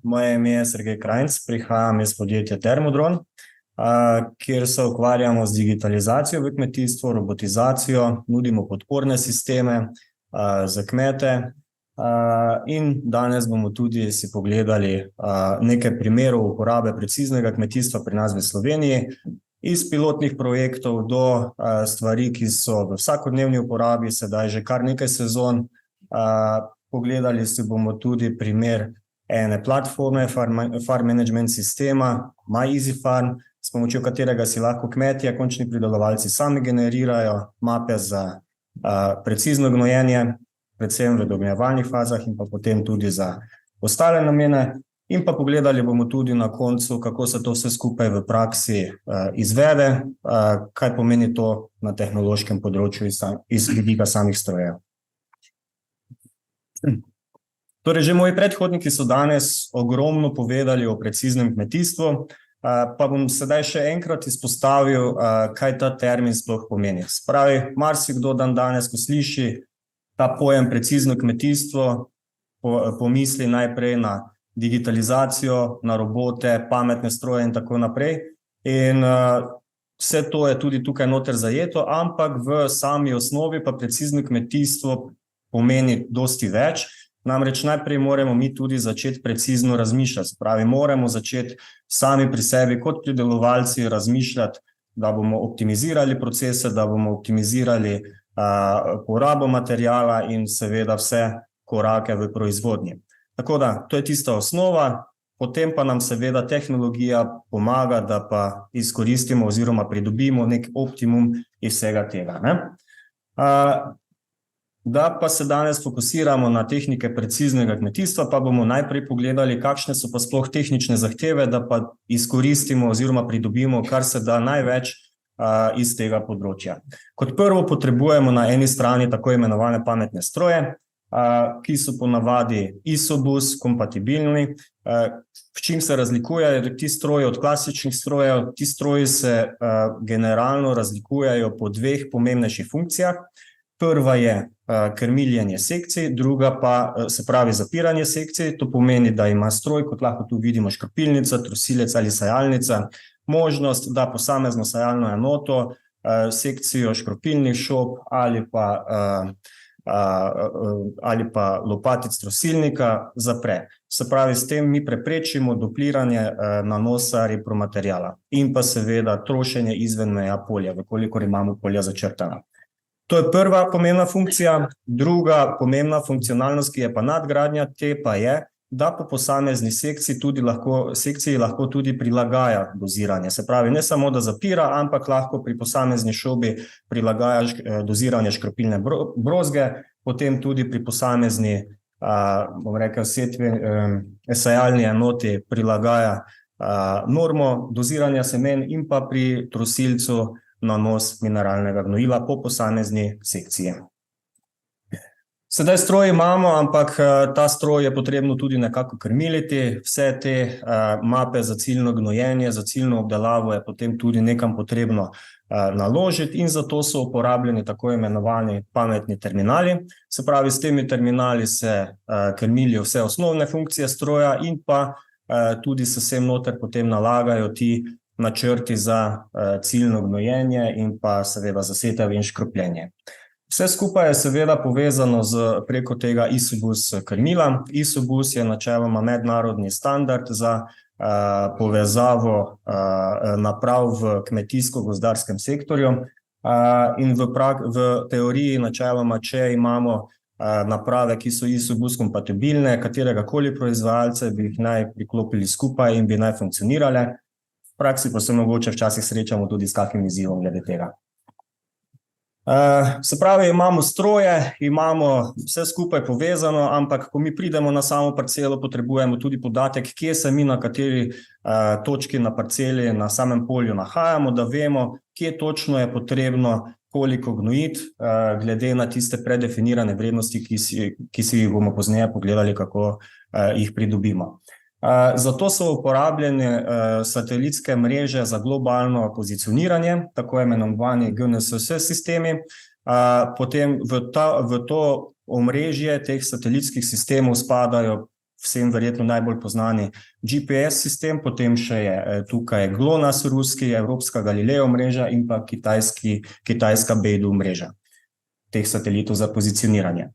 moje ime je Sergej Krajnc, prihajam iz podjetja Termodron, kjer se ukvarjamo z digitalizacijo v kmetijstvu, robotizacijo, nudimo podporne sisteme za kmete in danes bomo tudi si pogledali nekaj primerov uporabe preciznega kmetijstva pri nas v Sloveniji, iz pilotnih projektov do stvari, ki so v vsakodnevni uporabi, sedaj že kar nekaj sezon. Pogledali si bomo tudi primer ene platforme farm management sistema MyEasyFarm, s pomočjo katerega si lahko kmetje, končni pridelovalci sami generirajo mape za precizno gnojenje, predvsem v dognjevalnih fazah in pa potem tudi za ostale namene. In pa pogledali bomo tudi na koncu, kako se to vse skupaj v praksi izvede, kaj pomeni to na tehnološkem področju iz vidika samih strojev. Torej, že moji predhodniki so danes ogromno povedali o preciznem kmetijstvu, pa bom sedaj še enkrat izpostavil, kaj ta termin sploh pomeni. Spravi, marsikdo danes, ko sliši ta pojem precizno kmetijstvo, pomisli najprej na digitalizacijo, na robote, pametne stroje in tako naprej. In vse to je tudi tukaj noter zajeto, ampak v sami osnovi pa precizno kmetijstvo pomeni dosti več. Namreč najprej moramo mi tudi začeti precizno razmišljati. Spravi, moramo začeti sami pri sebi kot pridelovalci razmišljati, da bomo optimizirali procese, da bomo optimizirali porabo materijala in seveda vse korake v proizvodnji. Tako da, to je tista osnova, potem pa nam seveda tehnologija pomaga, da pa izkoristimo oziroma pridobimo nek optimum iz vsega tega. Da pa se danes fokusiramo na tehnike preciznega kmetijstva, pa bomo najprej pogledali, kakšne so pa sploh tehnične zahteve, da pa izkoristimo oziroma pridobimo kar se da največ iz tega področja. Kot prvo potrebujemo na eni strani tako imenovane pametne stroje, ki so ponavadi ISOBUS kompatibilni. V čim se razlikujejo ti stroji od klasičnih strojev? Ti stroji se generalno razlikujejo po dveh pomembnejših funkcijah. Prva je krmiljenje sekcij, druga pa se pravi zapiranje sekcij. To pomeni, da ima stroj, kot lahko tu vidimo, škropilnica, trosilec ali sajalnica, možnost, da posamezno sajalno enoto, sekcijo škropilnih šob ali pa lopatic trosilnika zapre. Se pravi, s tem mi preprečimo dupliranje nanosa repromaterijala in pa seveda trošenje izven meja polja, kolikor imamo polja začrtana. To je prva pomembna funkcija. Druga pomembna funkcionalnost, ki je pa nadgradnja te, pa je, da po posamezni sekciji lahko tudi prilagaja doziranje. Se pravi, ne samo, da zapira, ampak lahko pri posamezni šobi prilagaja doziranje škropilne brozge, potem tudi pri posamezni, bom rekel, sajalni enoti prilagaja normo doziranja semen in pa pri trosilcu nanos mineralnega gnojila po posamezni sekciji. Sedaj stroj imamo, ampak ta stroj je potrebno tudi nekako krmiliti. Vse te mape za ciljno gnojenje, za ciljno obdelavo je potem tudi nekam potrebno naložiti in zato so uporabljeni tako imenovani pametni terminali. Se pravi, s temi terminali se krmilijo vse osnovne funkcije stroja in pa tudi se sem noter potem nalagajo ti načrti za ciljno gnojenje in pa seveda za setev in škropljenje. Vse skupaj je seveda povezano preko tega ISOBUS krmila. ISOBUS je načeloma mednarodni standard za povezavo naprav v kmetijsko-gozdarskem sektorju in v teoriji načeloma, če imamo naprave, ki so ISOBUS kompatibilne, kateregakoli proizvajalca bi jih naj priklopili skupaj in bi naj funkcionirale. V praksi pa se mogoče včasih srečamo tudi s kakim izzivom glede tega. Se pravi, imamo stroje, imamo vse skupaj povezano, ampak ko mi pridemo na samo parcelo, potrebujemo tudi podatek, kje se mi na kateri točki na parceli na samem polju nahajamo, da vemo, kje točno je potrebno koliko gnojiti, glede na tiste predefinirane vrednosti, ki si jih bomo pozneje pogledali, kako jih pridobimo. Zato so uporabljene satelitske mreže za globalno pozicioniranje, tako imenovani GNSS sistemi. Potem v to omrežje teh satelitskih sistemov spadajo vsem verjetno najbolj poznani GPS sistem, potem še je tukaj GLONASS ruski, evropska Galileo mreža in pa kitajska Beidou mreža teh satelitov za pozicioniranje.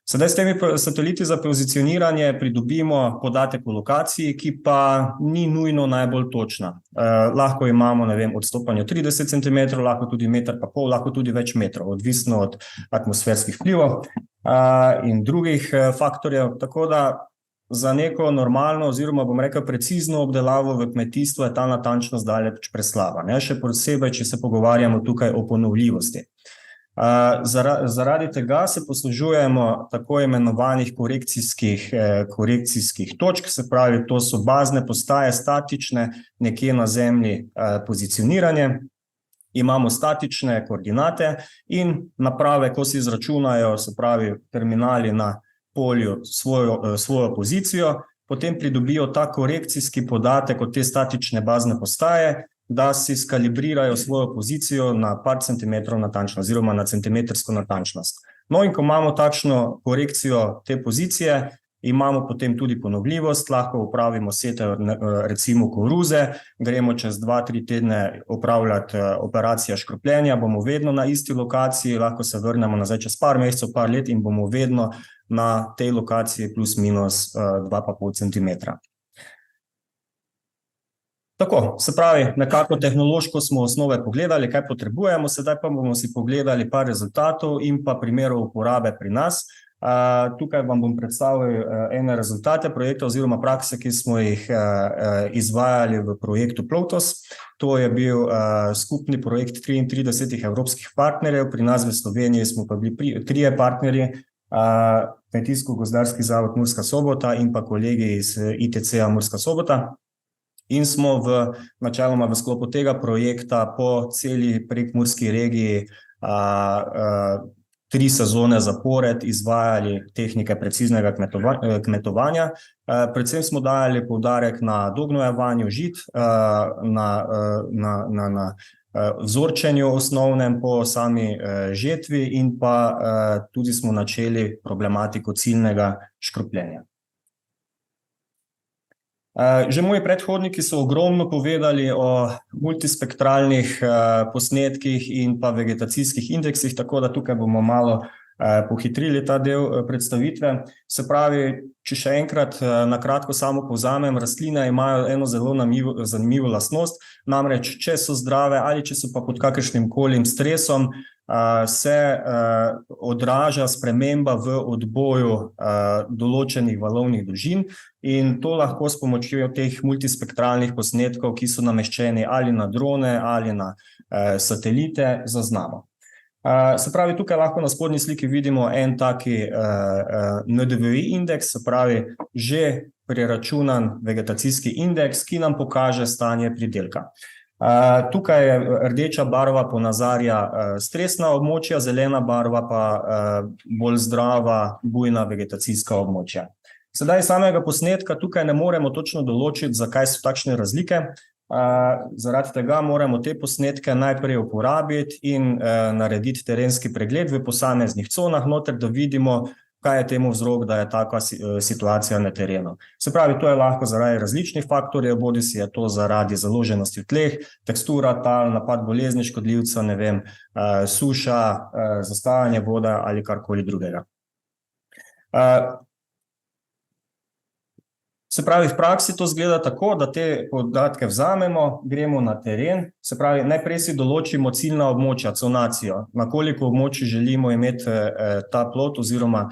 Sedaj s temi sateliti za pozicioniranje pridobimo podatek o lokaciji, ki pa ni nujno najbolj točna. Lahko imamo, ne vem, odstopanje 30 cm, lahko tudi 1,5 m, lahko tudi več metrov, odvisno od atmosferskih vplivov in drugih faktorjev. Tako da za neko normalno oziroma, bom rekel, precizno obdelavo v kmetijstvu je ta natančnost daleč preslaba. Še posebej, če se pogovarjamo tukaj o ponovljivosti. Zaradi tega se poslužujemo tako imenovanih korekcijskih točk, se pravi, to so bazne postaje, statične, nekje na zemlji pozicioniranje. Imamo statične koordinate in naprave, ko se izračunajo, se pravi, terminali na polju svojo pozicijo, potem pridobijo ta korekcijski podatek od te statične bazne postaje, da si skalibrirajo svojo pozicijo na par centimetrov natančno oziroma na centimetrsko natančnost. No in ko imamo takšno korekcijo te pozicije, imamo potem tudi ponovljivost, lahko upravimo setev recimo koruze, gremo čez 2-3 tedne opravljati operacijo škropljenja, bomo vedno na isti lokaciji, lahko se vrnemo nazaj čez par mesecev, par let in bomo vedno na tej lokaciji plus minus 2,5 centimetra. Tako, se pravi, nekako tehnološko smo osnove pogledali, kaj potrebujemo, sedaj pa bomo si pogledali par rezultatov in pa primerov uporabe pri nas. Tukaj vam bom predstavil ene rezultate projekta oziroma prakse, ki smo jih izvajali v projektu Plovtos. To je bil skupni projekt 33 evropskih partnerjev, pri nas v Sloveniji smo pa bili 3 partnerji, Kmetijsko-gozdarski zavod Murska Sobota in pa kolegi iz ITC-a Murska Sobota. In smo načeloma v sklopu tega projekta po celi prekmurski regiji 3 sezone zapored izvajali tehnike preciznega kmetovanja. Predvsem smo dajali poudarek na dognojevanju žit, na vzorčenju osnovnem po sami žetvi in pa tudi smo načeli problematiko ciljnega škropljenja. Že moji predhodniki so ogromno povedali o multispektralnih posnetkih in pa vegetacijskih indeksih, tako da tukaj bomo malo pohitrili ta del predstavitve. Se pravi, če še enkrat na kratko samo povzamem, rastline imajo eno zelo zanimivo lastnost, namreč če so zdrave ali če so pa pod kakršnim koli stresom, se odraža sprememba v odboju določenih valovnih dolžin in to lahko s pomočjo teh multispektralnih posnetkov, ki so nameščeni ali na drone ali na satelite, zaznamo. Se pravi, tukaj lahko na spodnji sliki vidimo en taki NDVI indeks, se pravi, že preračunan vegetacijski indeks, ki nam pokaže stanje pridelka. Tukaj je rdeča barva ponazarja stresna območja, zelena barva pa bolj zdrava, bujna vegetacijska območja. Sedaj samega posnetka tukaj ne moremo točno določiti, zakaj so takšne razlike. Zaradi tega moramo te posnetke najprej uporabiti in narediti terenski pregled v posameznih conah noter, da vidimo, kaj je temu vzrok, da je taka situacija na terenu. Se pravi, to je lahko zaradi različnih faktorjev, bodisi je to zaradi založenosti v tleh, tekstura tal, napad bolezni škodljivca, ne vem, suša, zastajanje vode ali karkoli drugega. Se pravi, v praksi to izgleda tako, da te podatke vzamemo, gremo na teren, se pravi, najprej si določimo ciljna območja, conacijo, na koliko območij želimo imeti ta plot oziroma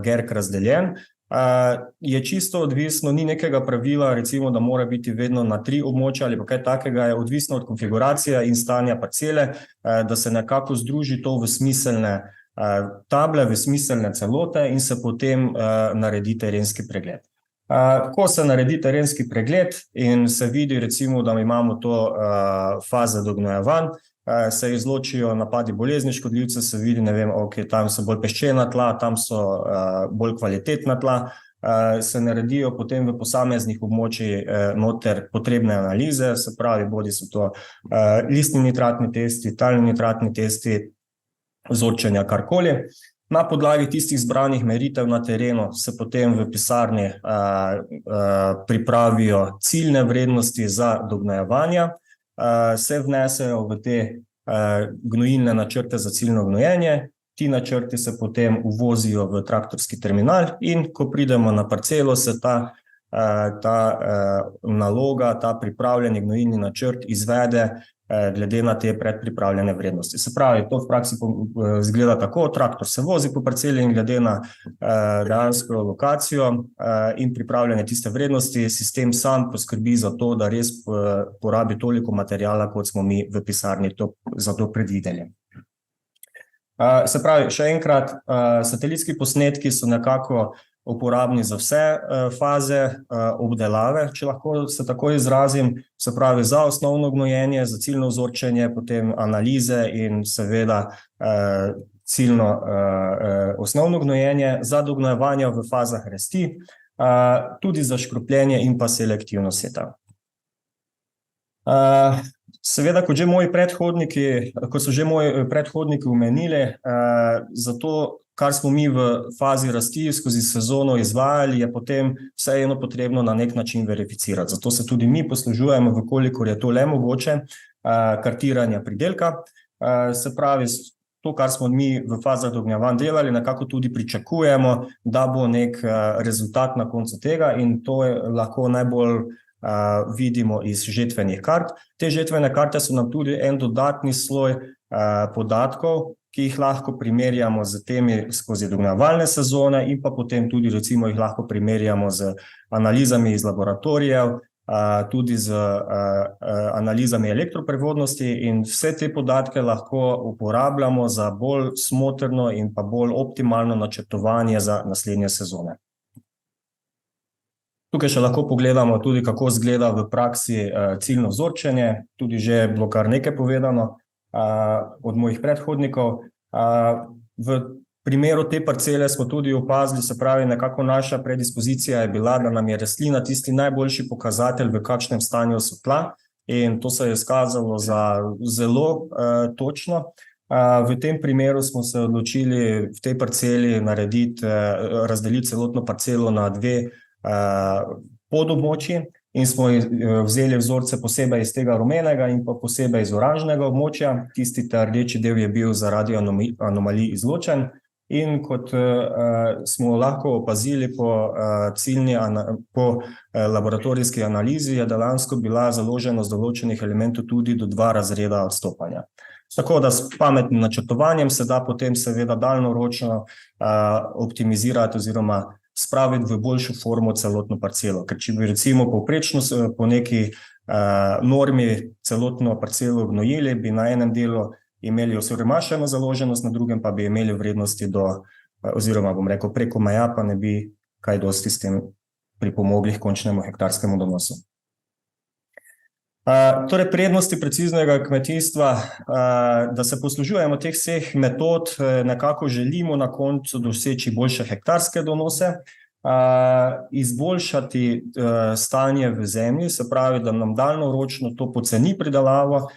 gerk razdeljen. Je čisto odvisno, ni nekega pravila, recimo, da mora biti vedno na 3 območja ali pa kaj takega, je odvisno od konfiguracije in stanja parcele, da se nekako združi to v smiselne table, v smiselne celote in se potem naredi terenski pregled. Ko se naredi terenski pregled in se vidi, recimo, da imamo to faze dognojevanj, se izločijo napadi bolezni škodljivce, se vidi, ne vem, ok, tam so bolj peščena tla, tam so bolj kvalitetna tla, se naredijo potem v posameznih območjih noter potrebne analize, se pravi, bodi so to listni nitratni testi, talni nitratni testi, vzorčenja, karkoli. Na podlagi tistih zbranih meritev na terenu se potem v pisarni pripravijo ciljne vrednosti za dognojevanja, se vnesejo v te gnojilne načrte za ciljno gnojenje. Ti načrti se potem uvozijo v traktorski terminal in ko pridemo na parcelo, se ta naloga, ta pripravljeni gnojilni načrt izvede glede na te predpripravljene vrednosti. Se pravi, to v praksi izgleda tako, traktor se vozi po parceli in glede na dejansko lokacijo in pripravljene tiste vrednosti, sistem sam poskrbi za to, da res porabi toliko materijala, kot smo mi v pisarni za to predvideli. Se pravi, še enkrat, satelitski posnetki so nekako uporabni za vse faze obdelave, če lahko se tako izrazim, se pravi za osnovno gnojenje, za ciljno vzorčenje, potem analize in seveda ciljno osnovno gnojenje, za dognojevanje v fazah rasti, tudi za škropljenje in pa selektivno setev. Seveda, kot so že moji predhodniki omenili, zato kar smo mi v fazi rasti skozi sezono izvajali, je potem vseeno potrebno na nek način verificirati. Zato se tudi mi poslužujemo, vkolikor je to le mogoče, kartiranja pridelka. Se pravi, to, kar smo mi v fazah dognjevanj delali, nekako tudi pričakujemo, da bo nek rezultat na koncu tega in to lahko najbolj vidimo iz žetvenih kart. Te žetvene karte so nam tudi en dodatni sloj podatkov, ki jih lahko primerjamo z temi skozi dognjevalne sezone in pa potem tudi recimo jih lahko primerjamo z analizami iz laboratorijev, tudi z analizami elektroprevodnosti in vse te podatke lahko uporabljamo za bolj smotrno in pa bolj optimalno načrtovanje za naslednje sezone. Tukaj še lahko pogledamo tudi, kako izgleda v praksi ciljno vzorčenje, tudi že je bilo kar nekaj povedano od mojih predhodnikov. V primeru te parcele smo tudi opazili, se pravi, nekako naša predispozicija je bila, da nam je rastlina tisti najboljši pokazatelj, v kakšnem stanju so tla in to se je izkazalo za zelo točno. V tem primeru smo se odločili v tej parceli razdeliti celotno parcelo na dve podobmočji in smo vzeli vzorce posebej iz tega rumenega in pa posebej iz oranžnega območja. Tisti rdeči del je bil zaradi anomalij izločen in kot smo lahko opazili po laboratorijski analizi, je dejansko bila založenost določenih elementov tudi do 2 razreda odstopanja. Tako da s pametnim načrtovanjem se da potem seveda daljnoročno optimizirati oziroma spraviti v boljšo formo celotno parcelo. Ker če bi recimo povprečno po neki normi celotno parcelo gnojili, bi na enem delu imeli osiromašeno založenost, na drugem pa bi imeli vrednosti oziroma bom rekel preko meja, pa ne bi kaj dosti s tem pripomogli k končnemu hektarskemu donosu. Torej, prednosti preciznega kmetijstva, da se poslužujemo teh vseh metod, nekako želimo na koncu doseči boljše hektarske donose, izboljšati stanje v zemlji, se pravi, da nam daljnoročno to poceni pridelavo.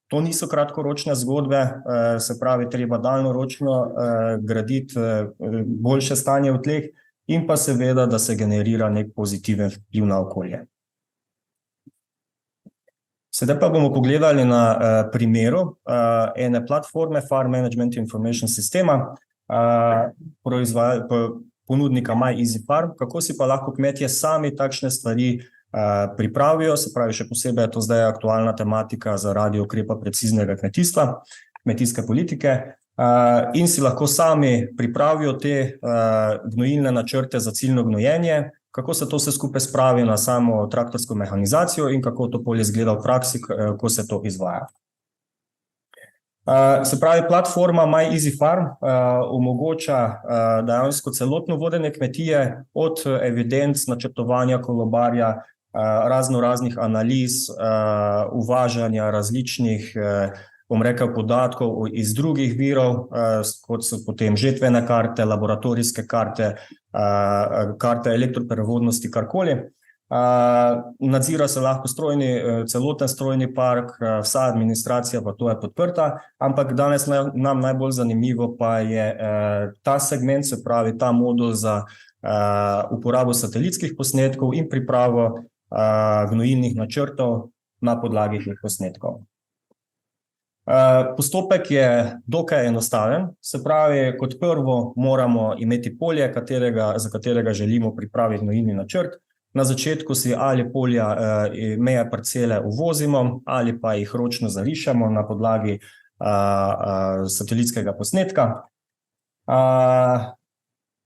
To niso kratkoročne zgodbe, se pravi, treba daljnoročno graditi boljše stanje v tleh in pa seveda, da se generira nek pozitiven vpliv na okolje. Sedaj pa bomo pogledali na primeru ene platforme Farm Management Information Sistema, ponudnika MyEasyFarm, kako si pa lahko kmetje sami takšne stvari pripravijo, se pravi, še posebej je to zdaj aktualna tematika zaradi ukrepa preciznega kmetijstva, kmetijske politike, in si lahko sami pripravijo te gnojilne načrte za ciljno gnojenje, kako se to vse skupaj spravi na samo traktorsko mehanizacijo in kako to polje izgleda v praksi, ko se to izvaja. Se pravi, platforma MyEasyFarm omogoča dejansko celotno vodenje kmetije od evidenc, načrtovanja kolobarja, raznih analiz, uvažanja različnih, bom rekel, podatkov iz drugih virov, kot so potem žetvene karte, laboratorijske karte, karte elektroprevodnosti, karkoli. Nadzira se lahko celoten strojni park, vsa administracija pa to je podprta, ampak danes nam najbolj zanimivo pa je ta segment, se pravi ta modul za uporabo satelitskih posnetkov in pripravo gnojilnih načrtov na podlagi teh posnetkov. Postopek je dokaj enostaven, se pravi, kot prvo moramo imeti polje, za katerega želimo pripraviti gnojilni načrt. Na začetku si ali polja meje parcele uvozimo ali pa jih ročno zarišemo na podlagi satelitskega posnetka.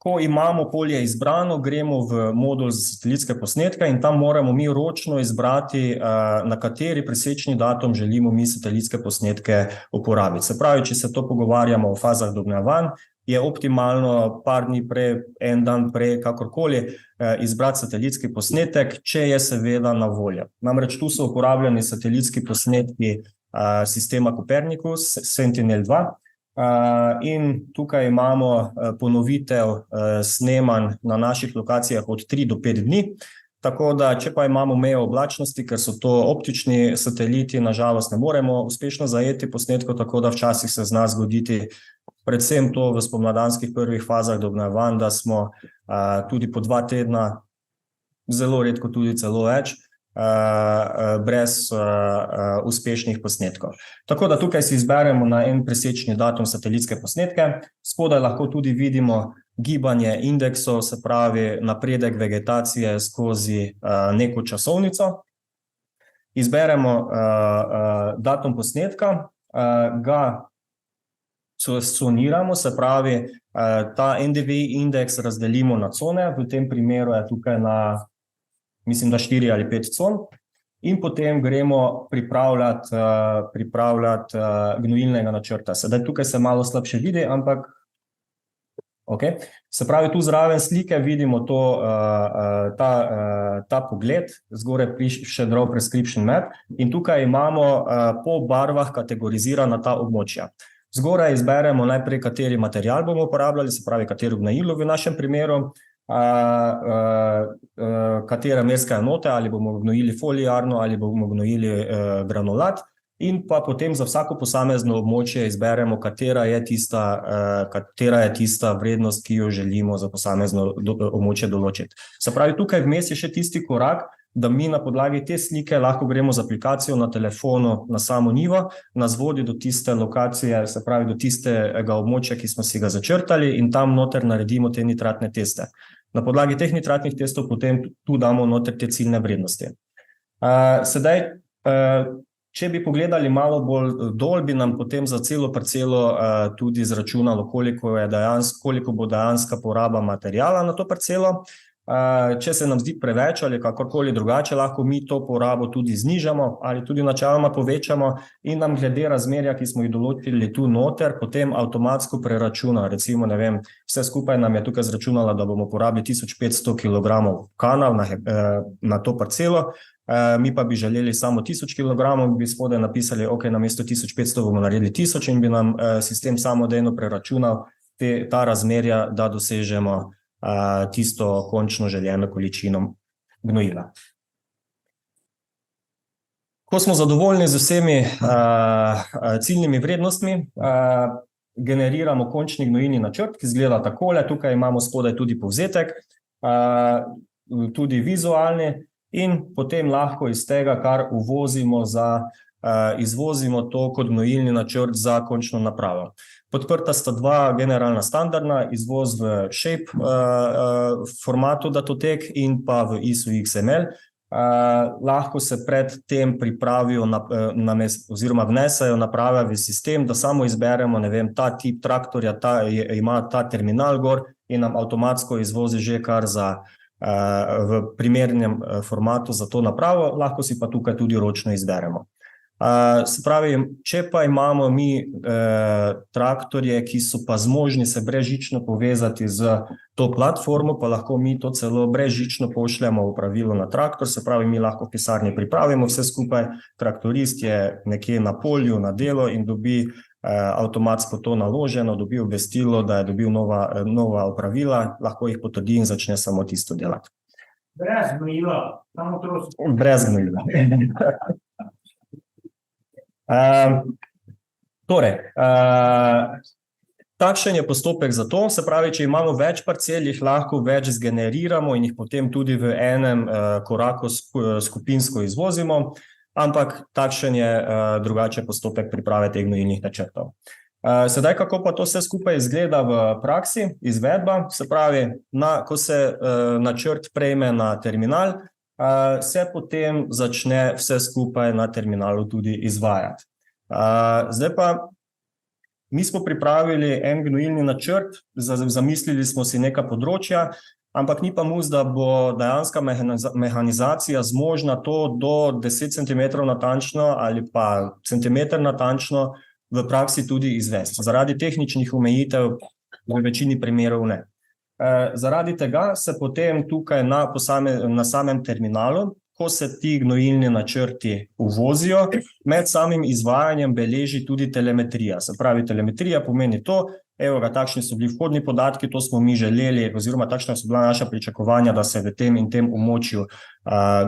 Ko imamo polje izbrano, gremo v modul za satelitske posnetke in tam moramo mi ročno izbrati, na kateri presečni datum želimo mi satelitske posnetke uporabiti. Se pravi, če se to pogovarjamo o fazah dognevanj, je optimalno par dni prej, en dan prej, kakorkoli, izbrati satelitski posnetek, če je seveda na voljo. Namreč tu so uporabljeni satelitski posnetki sistema Copernicus, Sentinel-2, in tukaj imamo ponovitev snemanj na naših lokacijah od 3 do 5 dni. Tako da, če pa imamo mejo oblačnosti, ker so to optični sateliti, nažalost ne moremo uspešno zajeti posnetkov, tako da včasih se zna zgoditi, predvsem to v spomladanskih prvih fazah dognevanj, da smo tudi po 2 tedna, zelo redko tudi celo več, brez uspešnih posnetkov. Tako da tukaj si izberemo na en presečni datum satelitske posnetke. Spodaj lahko tudi vidimo gibanje indeksov, se pravi napredek vegetacije skozi neko časovnico. Izberemo datum posnetka, ga soniramo, se pravi ta NDVI indeks razdelimo na cone, v tem primeru je tukaj na mislim, da 4 ali 5 con, in potem gremo pripravljati gnojilnega načrta. Sedaj tukaj se malo slabše vidi, ampak ok. Se pravi, tu zraven slike vidimo ta pogled, zgoraj piše Draw Prescription Map, in tukaj imamo po barvah kategorizirana ta območja. Zgoraj izberemo najprej, kateri material bomo uporabljali, se pravi, katero gnojilo v našem primeru, katera merska enota, ali bomo gnojili foliarno ali bomo gnojili granulat, in pa potem za vsako posamezno območje izberemo, katera je tista vrednost, ki jo želimo za posamezno območje določiti. Se pravi, tukaj vmes je še tisti korak, da mi na podlagi te slike lahko gremo z aplikacijo na telefonu na samo nivo, nas vodi do tiste lokacije, se pravi do tistega območja, ki smo si ga začrtali, in tam noter naredimo te nitratne teste. Na podlagi teh nitratnih testov potem tu damo noter te ciljne vrednosti. Sedaj, če bi pogledali malo bolj dol, bi nam potem za celo parcelo tudi izračunalo, koliko bo dejanska poraba materiala na to parcelo. Če se nam zdi preveč ali kakorkoli drugače, lahko mi to porabo tudi znižamo ali tudi načeloma povečamo in nam glede razmerja, ki smo jih določili tu noter, potem avtomatsko preračuna. Recimo, ne vem, vse skupaj nam je tukaj zračunala, da bomo porabili 1500 kg kanal na to parcelo, mi pa bi želeli samo 1000 kg, bi spodaj napisali, ok, namesto 1500 bomo naredili 1000 in bi nam sistem samodejno preračunal ta razmerja, da dosežemo tisto končno željeno količino gnojila. Ko smo zadovoljni z vsemi ciljnimi vrednostmi, generiramo končni gnojilni načrt, ki izgleda takole. Tukaj imamo spodaj tudi povzetek, tudi vizualni, in potem lahko iz tega, kar uvozimo, izvozimo to kot gnojilni načrt za končno napravo. Podprta sta 2 generalna standardna, izvoz v Shape formatu datotek in pa v ISO XML. Lahko se pred tem pripravijo oziroma vnesajo naprave v sistem, da samo izberemo, ne vem, ta tip traktorja, ima ta terminal gor in nam avtomatsko izvozi že kar v primernem formatu za to napravo, lahko si pa tukaj tudi ročno izberemo. Se pravi, če pa imamo mi traktorje, ki so pa zmožni se brezžično povezati z to platformo, pa lahko mi to celo brezžično pošljemo v pravilo na traktor, se pravi, mi lahko v pisarni pripravimo vse skupaj, traktorist je nekje na polju, na delo in dobi avtomatsko to naloženo, dobi obvestilo, da je dobil nova opravila, lahko jih potrdi in začne samo tisto delati. Brez gnojila, samo trost. Brez gnojila. Torej, takšen je postopek za to, se pravi, če imamo več parcel, jih lahko več zgeneriramo in jih potem tudi v enem koraku skupinsko izvozimo, ampak takšen je drugače postopek priprave teh gnojilnih načrtov. Sedaj, kako pa to vse skupaj izgleda v praksi, izvedba, se pravi, ko se načrt prejme na terminal, se potem začne vse skupaj na terminalu tudi izvajati. Zdaj pa, mi smo pripravili en gnojilni načrt, zamislili smo si neka področja, ampak ni pa mus, da bo dejanska mehanizacija zmožna to do 10 cm natančno ali pa centimeter natančno v praksi tudi izvesti. Zaradi tehničnih omejitev v večini primerov ne. Zaradi tega se potem tukaj na samem terminalu, ko se ti gnojilni načrti uvozijo, med samim izvajanjem beleži tudi telemetrija. Se pravi, telemetrija pomeni to, evo ga, takšni so bili vhodni podatki, to smo mi želeli, oziroma takšna so bila naša pričakovanja, da se v tem in tem območju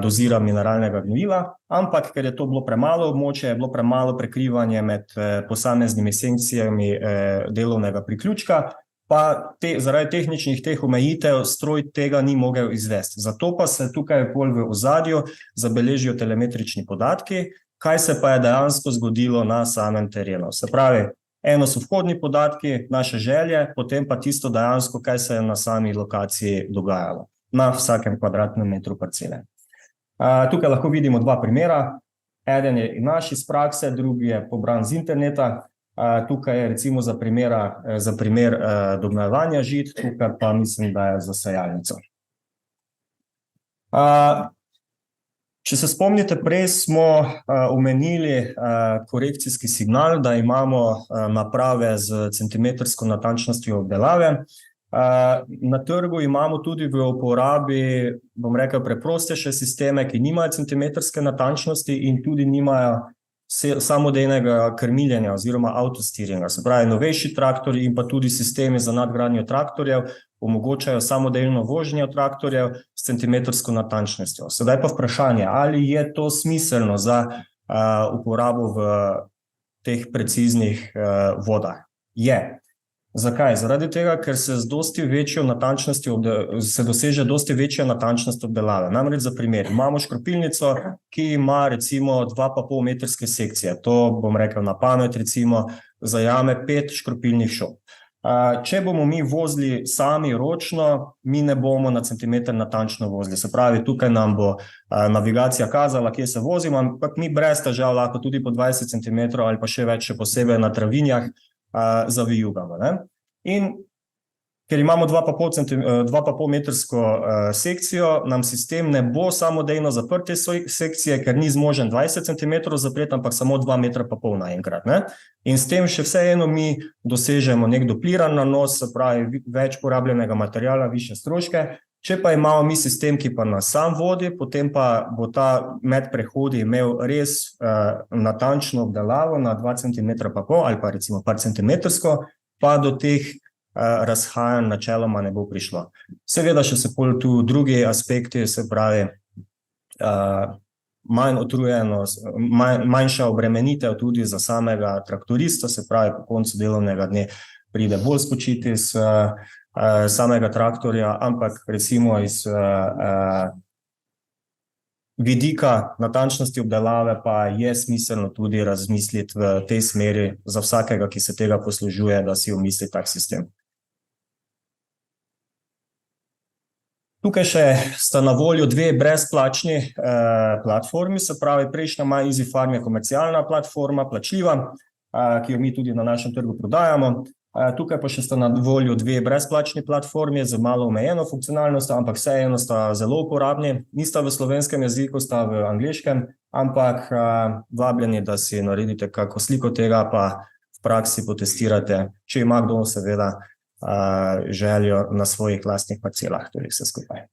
dozira mineralnega gnojila, ampak ker je to bilo premalo območje, je bilo premalo prekrivanje med posameznimi sekcijami delovnega priključka, pa zaradi tehničnih teh omejitev stroj tega ni mogel izvesti. Zato pa se tukaj bolj v ozadju zabeležijo telemetrični podatki, kaj se pa je dejansko zgodilo na samem terenu. Se pravi, eno so vhodni podatki, naše želje, potem pa tisto dejansko, kaj se je na sami lokaciji dogajalo, na vsakem kvadratnem metru parcele. Tukaj lahko vidimo dva primera, eden je naš iz prakse, drugi je pobran z interneta. Tukaj je recimo za primer dogajanja žit, tukaj pa mislim, da je za sejalnico. Če se spomnite, prej smo omenili korekcijski signal, da imamo naprave z centimetrsko natančnostjo obdelave. Na trgu imamo tudi v uporabi, bom rekel, preprostejše sisteme, ki nimajo centimetrske natančnosti in tudi nimajo samodejnega krmiljenja oziroma avtostiringa. Se pravi, novejši traktorji in pa tudi sistemi za nadgradnjo traktorjev omogočajo samodejno vožnjo traktorjev s centimetrsko natančnostjo. Sedaj pa vprašanje, ali je to smiselno za uporabo v teh preciznih vodah? Je. Zakaj? Zaradi tega, ker se doseže dosti večja natančnost obdelave. Namreč za primer, imamo škropilnico, ki ima recimo 2,5 metrske sekcije. To, bom rekel na pamet, recimo zajame 5 škropilnih šob. Če bomo mi vozili sami ročno, mi ne bomo na centimeter natančno vozili. Se pravi, tukaj nam bo navigacija kazala, kje se vozimo, ampak mi brez težav lahko tudi po 20 cm ali pa še več, še posebej na travinjah, zavijugamo. In ker imamo 2,5 metrsko sekcijo, nam sistem ne bo samodejno zaprt te sekcije, ker ni zmožen 20 cm zapreti, ampak samo 2,5 metra naenkrat. In s tem še vseeno mi dosežemo nek dupliran nanos, se pravi več porabljenega materiala, više stroške. Če pa imamo mi sistem, ki pa nas sam vodi, potem pa bo ta med prehodi imel res natančno obdelavo na 2,5 cm ali pa recimo par centimetrsko, pa do teh razhajanj načeloma ne bo prišlo. Seveda še se pol tu drugi aspekti, se pravi manj utrujenost, manjša obremenitev tudi za samega traktorista, se pravi po koncu delovnega dne pride bolj spočiti s samega traktorja, ampak recimo iz vidika natančnosti obdelave pa je smiselno tudi razmisliti v tej smeri za vsakega, ki se tega poslužuje, da si omisli tak sistem. Tukaj še sta na voljo dve brezplačni platformi, se pravi prejšnja MyEasyFarm je komercialna platforma, plačljiva, ki jo mi tudi na našem trgu prodajamo. Tukaj pa še sta na voljo dve brezplačni platformi z malo omejeno funkcionalnostjo, ampak vseeno sta zelo uporabni. Nista v slovenskem jeziku, sta v angleškem, ampak vabljeni, da si naredite kako sliko tega, pa v praksi potestirate, če ima kdo seveda željo na svojih lastnih parcelah, tudi vse skupaj.